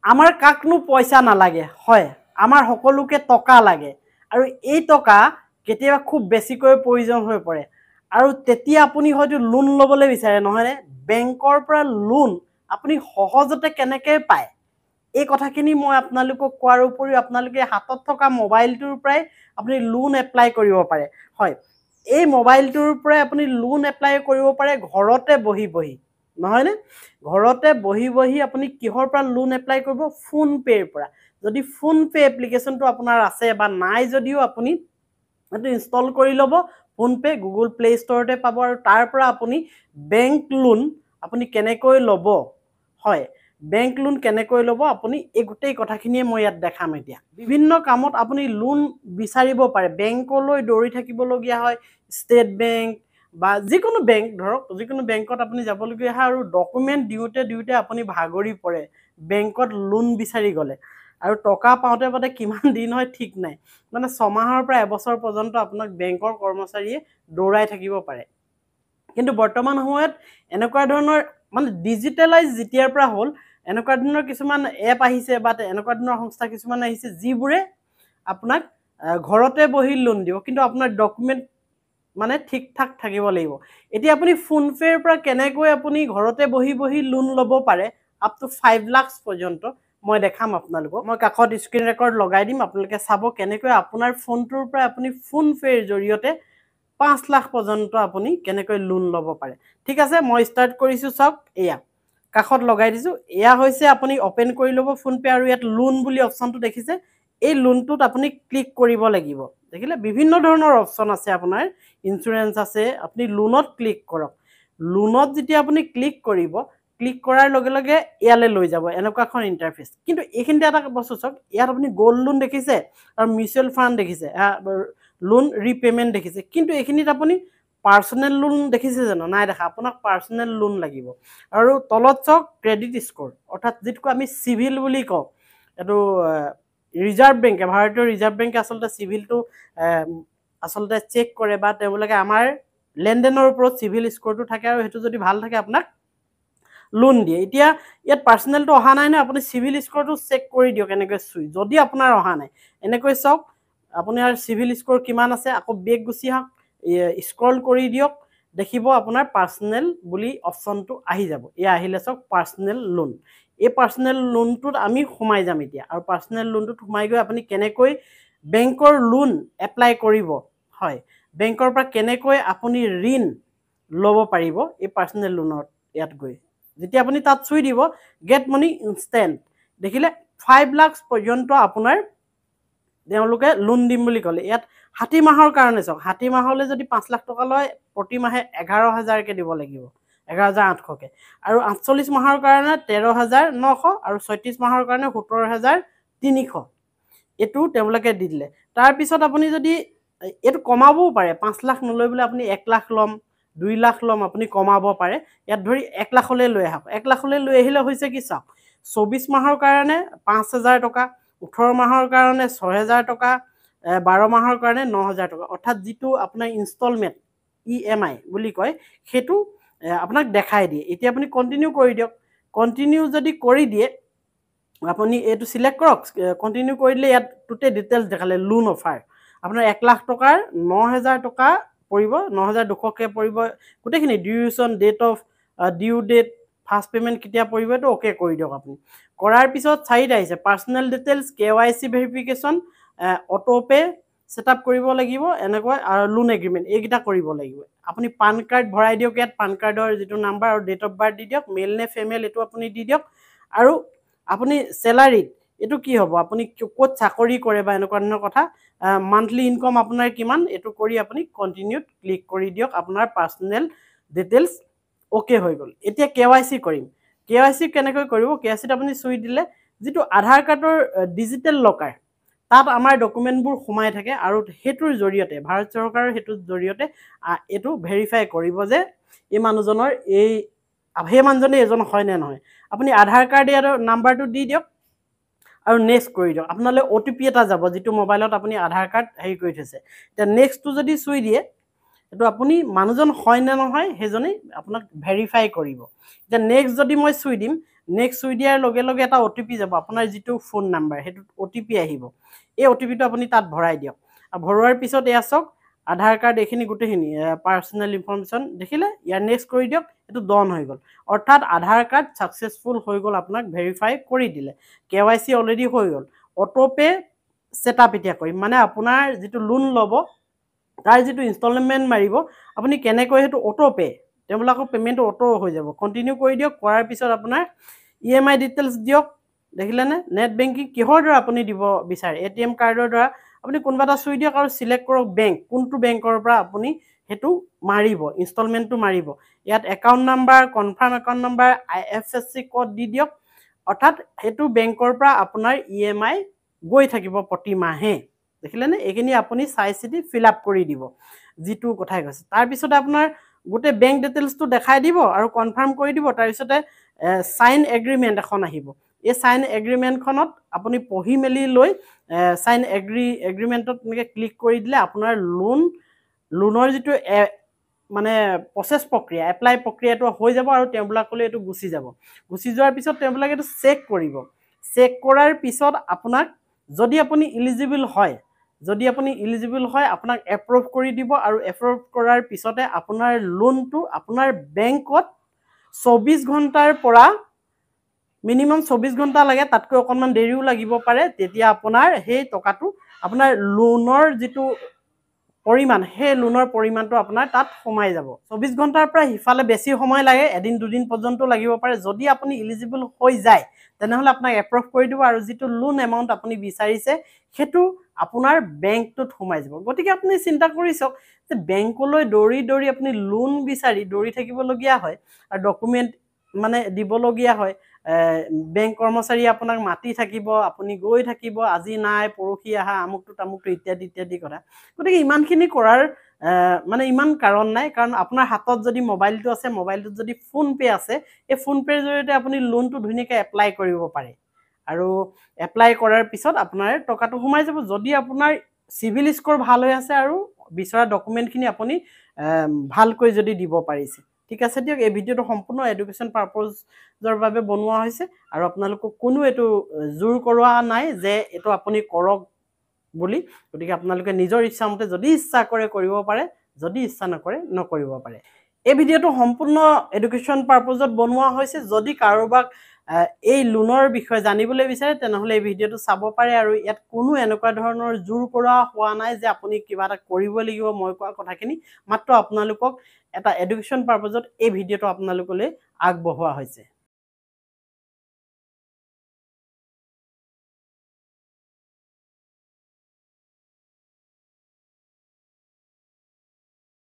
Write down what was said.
আমাৰ কাকনো পইচা নালাগে হয় আমাৰ সকলোকে টকা লাগে আৰু এই টকা কেতিয়াবা খুব বেছিকৈ প্ৰয়োজন হৈ পৰে আৰু তেতিয়া আপুনি হয়তো লোন ল'বলৈ বিচাৰে নহয়নে বেংকৰ পৰা লোন আপুনি সহজতে কেনেকৈ পায় এই কথাখিনি মই আপোনালোকক কোৱাৰ উপৰিও আপোনালোকে হাতত থকা মোবাইলটোৰ পৰাই আপুনি লোন এপ্লাই কৰিব পাৰে হয় এই মোবাইলটোৰ পৰাই আপুনি লোন এপ্লাই কৰিব পাৰে ঘৰতে বহি বহি নহয়নে ঘৰতে বহি বহি আপুনি কিহৰ পৰা লোন এপ্লাই কৰিব ফোন পে'ৰ পৰা যদি ফোন পে' এপ্লিকেশ্যনটো আপোনাৰ আছে বা নাই যদিও আপুনি এইটো ইনষ্টল কৰি ল'ব ফোন পে' গুগল প্লে' ষ্ট'ৰতে পাব আৰু তাৰ পৰা আপুনি বেংক লোন আপুনি কেনেকৈ ল'ব হয় বেংক লোন কেনেকৈ ল'ব আপুনি এই গোটেই কথাখিনিয়ে মই ইয়াত দেখাম এতিয়া বিভিন্ন কামত আপুনি লোন বিচাৰিব পাৰে বেংকলৈ দৌৰি থাকিবলগীয়া হয় ষ্টেট বেংক বা যিকোনো বেংক ধৰক যিকোনো বেংকত আপুনি যাবলগীয়া হয় আৰু ডকুমেণ্ট দিওঁতে আপুনি ভাগৰি পৰে বেংকত লোন বিচাৰি গ'লে আৰু টকা পাওঁতে পাওঁতে কিমান দিন হয় ঠিক নাই মানে ছমাহৰ পৰা এবছৰ পৰ্যন্ত আপোনাক বেংকৰ কৰ্মচাৰীয়ে দৌৰাই থাকিব পাৰে কিন্তু বৰ্তমান সময়ত এনেকুৱা ধৰণৰ মানে ডিজিটেলাইজ যেতিয়াৰ পৰা হ'ল এনেকুৱা ধৰণৰ কিছুমান এপ আহিছে বা এনেকুৱা ধৰণৰ সংস্থা কিছুমান আহিছে যিবোৰে আপোনাক ঘৰতে বহি লোন দিব কিন্তু আপোনাৰ ডকুমেণ্ট মানে ঠিক ঠাক থাকিব লাগিব এতিয়া আপুনি ফোন পে'ৰ পৰা কেনেকৈ আপুনি ঘৰতে বহি বহি লোন ল'ব পাৰে আপ টু 5 লাখ পৰ্যন্ত মই দেখাম আপোনালোকক মই কাষত স্ক্ৰীন ৰেকৰ্ড লগাই দিম আপোনালোকে চাব কেনেকৈ আপোনাৰ ফোনটোৰ পৰা আপুনি ফোন পে'ৰ জৰিয়তে 5 লাখ পৰ্যন্ত আপুনি কেনেকৈ লোন ল'ব পাৰে ঠিক আছে মই ষ্টাৰ্ট কৰিছোঁ চাওক এয়া কাষত লগাই দিছোঁ এয়া হৈছে আপুনি অপেন কৰি ল'ব ফোন পে' আৰু ইয়াত লোন বুলি অপশ্যনটো দেখিছে এই লোনটোত আপুনি ক্লিক কৰিব লাগিব দেখিলে বিভিন্ন ধৰণৰ অপশ্যন আছে আপোনাৰ ইঞ্চুৰেঞ্চ আছে আপুনি লোনত ক্লিক কৰক লোনত যেতিয়া আপুনি ক্লিক কৰিব ক্লিক কৰাৰ লগে লগে ইয়ালৈ লৈ যাব এনেকুৱা এখন ইণ্টাৰফেচ কিন্তু এইখিনিতে এটা বস্তু চাওক ইয়াত আপুনি গ'ল্ড লোন দেখিছে আৰু মিউচুৱেল ফাণ্ড দেখিছে লোন ৰিপে'মেণ্ট দেখিছে কিন্তু এইখিনিত আপুনি পাৰ্চনেল লোন দেখিছে জানো নাই দেখা আপোনাক পাৰ্চনেল লোন লাগিব আৰু তলত চাওক ক্ৰেডিট স্ক'ৰ অৰ্থাৎ যিটো আমি চিভিল বুলি কওঁ এইটো ৰিজাৰ্ভ বেংকে ভাৰতীয় ৰিজাৰ্ভ বেংকে আচলতে চিভিলটো আচলতে চেক কৰে বা তেওঁলোকে আমাৰ লেনদেনৰ ওপৰত চিভিল স্ক'ৰটো থাকে আৰু সেইটো যদি ভাল থাকে আপোনাক লোন দিয়ে এতিয়া ইয়াত পাৰ্চনেলটো অহা নাই নহয় আপুনি চিভিল স্ক'ৰটো চেক কৰি দিয়ক এনেকৈ চুই যদি আপোনাৰ অহা নাই এনেকৈ চাওক আপোনাৰ চিভিল স্ক'ৰ কিমান আছে আকৌ বেক গুচি আহক স্ক্ৰল কৰি দিয়ক দেখিব আপোনাৰ পাৰ্চনেল বুলি অপশ্যনটো আহি যাব এয়া আহিলে চাওক পাৰ্চনেল লোন এই পাৰ্চনেল লোনটোত আমি সোমাই যাম এতিয়া আৰু পাৰ্চনেল লোনটোত সোমাই গৈ আপুনি কেনেকৈ বেংকৰ লোন এপ্লাই কৰিব হয় বেংকৰ পৰা কেনেকৈ আপুনি ঋণ ল'ব পাৰিব এই পাৰ্চনেল লোনত ইয়াত গৈ যেতিয়া আপুনি তাত চুই দিব গেট মানি ইনষ্টেণ্ট দেখিলে 5 লাখ পৰ্যন্ত আপোনাৰ তেওঁলোকে লোন দিম বুলি ক'লে ইয়াত 60 মাহৰ কাৰণে চাওক 60 মাহলৈ যদি 5 লাখ টকা লয় প্ৰতি মাহে 11,000কে দিব লাগিব 11,800কে আৰু 48 মাহৰ কাৰণে 13,900 আৰু 36 মাহৰ কাৰণে 17,300 এইটো তেওঁলোকে দি দিলে তাৰপিছত আপুনি যদি এইটো কমাবও পাৰে 5 লাখ নলৈ বোলে আপুনি 1 লাখ ল'ম 2 লাখ ল'ম আপুনি কমাব পাৰে ইয়াত ধৰি 1 লাখলৈ লৈ আহক 1 লাখলৈ লৈ আহিলে হৈছে কি চাওক 24 মাহৰ কাৰণে 5,000 টকা 18 মাহৰ কাৰণে 6,000 টকা 12 মাহৰ কাৰণে 9,000 টকা অৰ্থাৎ যিটো আপোনাৰ ইনষ্টলমেণ্ট EMI বুলি কয় সেইটো আপোনাক দেখাই দিয়ে এতিয়া আপুনি কণ্টিনিউ কৰি দিয়ক কণ্টিনিউ যদি কৰি দিয়ে আপুনি এইটো চিলেক্ট কৰক কণ্টিনিউ কৰি দিলে ইয়াত গোটেই ডিটেইলছ দেখালে লোন অফাৰ আপোনাৰ 1 লাখ টকাৰ 9,000 টকা পৰিব 9,200কে পৰিব গোটেইখিনি duration date of due date first payment কেতিয়া পৰিব এইটো অ'কে কৰি দিয়ক আপুনি কৰাৰ পিছত চাৰিটা আহিছে personal details KYC verification autopay setup কৰিব লাগিব এনেকুৱা আৰু লোন এগ্ৰিমেণ্ট এইকেইটা কৰিব লাগিব আপুনি পান কাৰ্ড ভৰাই দিয়ক ইয়াত পান কাৰ্ডৰ যিটো নাম্বাৰ আৰু ডেট অফ বাৰ্থ দি দিয়ক মেল নে ফিমেল এইটো আপুনি দি দিয়ক আৰু আপুনি চেলাৰীত এইটো কি হ'ব আপুনি ক'ত চাকৰি কৰে বা এনেকুৱা ধৰণৰ কথা মান্থলি ইনকম আপোনাৰ কিমান এইটো কৰি আপুনি কণ্টিনিউত ক্লিক কৰি দিয়ক আপোনাৰ পাৰ্চনেল ডিটেইলছ অ'কে হৈ গ'ল এতিয়া KYC কৰিম KYC কেনেকৈ কৰিব KYCত আপুনি চুই দিলে যিটো আধাৰ কাৰ্ডৰ ডিজিটেল লকাৰ তাত আমাৰ ডকুমেণ্টবোৰ সোমাই থাকে আৰু সেইটোৰ জৰিয়তে ভাৰত চৰকাৰৰ সেইটোৰ জৰিয়তে এইটো ভেৰিফাই কৰিব যে এই মানুহজনৰ সেই মানুহজনে এজন হয় নে নহয় আপুনি আধাৰ কাৰ্ড ইয়াৰ নাম্বাৰটো দি দিয়ক আৰু নেক্সট কৰি দিয়ক আপোনালৈ OTP এটা যাব যিটো মোবাইলত আপুনি আধাৰ কাৰ্ড হেৰি কৰি থৈছে এতিয়া নেক্সটটো যদি চুই দিয়ে এইটো আপুনি মানুহজন হয় নে নহয় সেইজনেই আপোনাক ভেৰিফাই কৰিব এতিয়া নেক্সট যদি মই চুই দিম নেক্সট চুই দিয়াৰ লগে লগে এটা OTP যাব আপোনাৰ যিটো ফোন নাম্বাৰ সেইটো OTP আহিব এই OTPটো আপুনি তাত ভৰাই দিয়ক আৰু ভৰোৱাৰ পিছত এয়া চাওক আধাৰ কাৰ্ড এইখিনি গোটেইখিনি পাৰ্সোনেল ইনফৰমেশন দেখিলে ইয়াৰ নেক্সট কৰি দিয়ক এটো ডন হৈ গল অৰ্থাৎ আধাৰ কাৰ্ড সাকসেসফুল হৈ গল আপোনাক ভেৰিফাই কৰি দিলে KYC অলৰেডি হৈ গল অটোপে সেটআপ এতিয়া কৰিম মানে আপোনাৰ যিটো লোন লব তাৰ যিটো ইনষ্টলমেন্ট মাৰিব আপুনি কেনেকৈ হেতু অটোপে তেমলাকো পেমেন্ট অটো হৈ যাব কন্টিনিউ কৰি দিয়ক কৰাৰ পিছত আপোনাৰ EMI ডিটেইলছ দিয়ক দেখিলে নে নেট বেংকিং কিহৰ দ্বাৰা আপুনি দিব বিচাৰে ATM কাৰ্ডৰ দ্বাৰা আপুনি কোনবাটা চুই দিয়ক আৰু সিলেক্ট কৰক বেংক কোনটো বেংকৰ পৰা আপুনি হেতু মাৰিব ইনষ্টলমেন্টটো মাৰিব ইয়াত account number confirm account number IFSC code দি দিয়ক অৰ্থাৎ হেতু বেংকৰ পৰা আপোনাৰ EMI গৈ থাকিব প্ৰতি মাহে দেখিলে নে এখিনি আপুনি চাই চিটি ফিল আপ কৰি দিব জিটু কথাই কৈছে তাৰ পিছত আপোনাৰ গোটে বেংক ডিটেইলছটো দেখাই দিব আৰু কনফাৰ্ম কৰি দিব তাৰ পিছতে সাইন এগ্ৰিমেন্ট এখন আহিব এই সাইন এগ্ৰিমেন্টখনত আপুনি পঢ়ি মেলি লৈ সাইন এগ্ৰিমেন্টত এনেকৈ ক্লিক কৰি দিলে আপোনাৰ লোনৰ যিটো মানে প্ৰসেস প্ৰক্ৰিয়া এপ্লাই প্ৰক্ৰিয়াটো হৈ যাব আৰু তেওঁবিলাকলৈ এটো গুছি যাব গুছি যোৱাৰ পিছত তেওঁবিলাকে এটো চেক কৰিব চেক কৰাৰ পিছত আপোনাক যদি আপুনি এলিজিবল হয় আপোনাক এপ্ৰুভ কৰি দিব আৰু এপ্ৰুভ কৰাৰ পিছতে আপোনাৰ লোনটো আপোনাৰ বেংকত 24 ঘণ্টাৰ পৰা মিনিমাম 24 ঘণ্টা লাগে তাতকৈ অকনমান দেৰিও লাগিব পাৰে তেতিয়া আপোনাৰ সেই টকাটো আপোনাৰ লোনৰ যিটো পৰিমাণ হে লোনৰ পৰিমাণটো আপোনাৰ তাত সোমাই যাব 24 ঘণ্টাৰ পৰা হিফালে বেছি সময় লাগে এদিন দুদিন পৰ্যন্ত লাগিব পাৰে যদি আপুনি এলিজিবল হৈ যায় তেনেহলে আপোনাক এপ্ৰুভ কৰি দিব আৰু যিটো লোন এমাউন্ট আপুনি বিচাৰিছে হেতু আপোনাৰ বেংকটোত সোমাই যাব গতিকে আপুনি চিন্তা কৰি চাওক যে বেংকলৈ দৌৰি আপুনি লোন বিচাৰি দৌৰি থাকিব লগিয়া হয় আৰু ডকুমেন্ট মানে দিব লগিয়া হয় বেংক কৰ্মচাৰী আপোনাক মাতি থাকিব আপুনি গৈ থাকিব আজি নাই পৰখি আহা আমুকটো তামুকটো ইত্যাদি কথা গতিকে ইমানখিনি কৰাৰ মানে ইমান কাৰণ নাই কাৰণ আপোনাৰ হাতত যদি মোবাইলটো আছে মোবাইলটোত যদি ফোন পে আছে এই ফোন পেৰ জৰিয়তে আপুনি লোনটো ধুনিয়াকৈ এপ্লাই কৰিব পাৰে আৰু এপ্লাই কৰাৰ পিছত আপোনাৰ টকাটো সোমাই যাব যদি আপোনাৰ সিভিল স্কোৰ ভাল হৈ আছে আৰু বিচৰা ডকুমেন্টখিনি আপুনি ভালকৈ যদি দিব পাৰিছে ঠিক আছে দিয়ক এই ভিডিওটো সম্পূৰ্ণ এডুকেশন পাৰপজৰ বাবে বনোৱা হৈছে আৰু আপোনালোকক কোনো এটো জোৰ কৰোৱা নাই যে এটো আপুনি কৰক বুলি গতিকে আপোনালোকে নিজৰ ইচ্ছামতে যদি ইচ্ছা কৰে কৰিব পাৰে যদি ইচ্ছা নকৰে নকৰিব পাৰে এই ভিডিওটো সম্পূৰ্ণ এডুকেশন পাৰপজত বনোৱা হৈছে যদি কাৰোবাক এই লোনৰ বিষয়ে জানিবলৈ বিচাৰে তেনেহলে এই ভিডিওটো চাব পাৰে আৰু ইয়াত কোনো এনেকুৱা ধৰণৰ জোৰ কৰা হোৱা নাই যে আপুনি কিবা এটা কৰিব লাগিব মই কোৱা কথাখিনি মাত্ৰ আপোনালোকক এটা এডুকেশন পাৰপজত এই ভিডিওটো আপোনালোকলৈ আগবঢ়োৱা হৈছে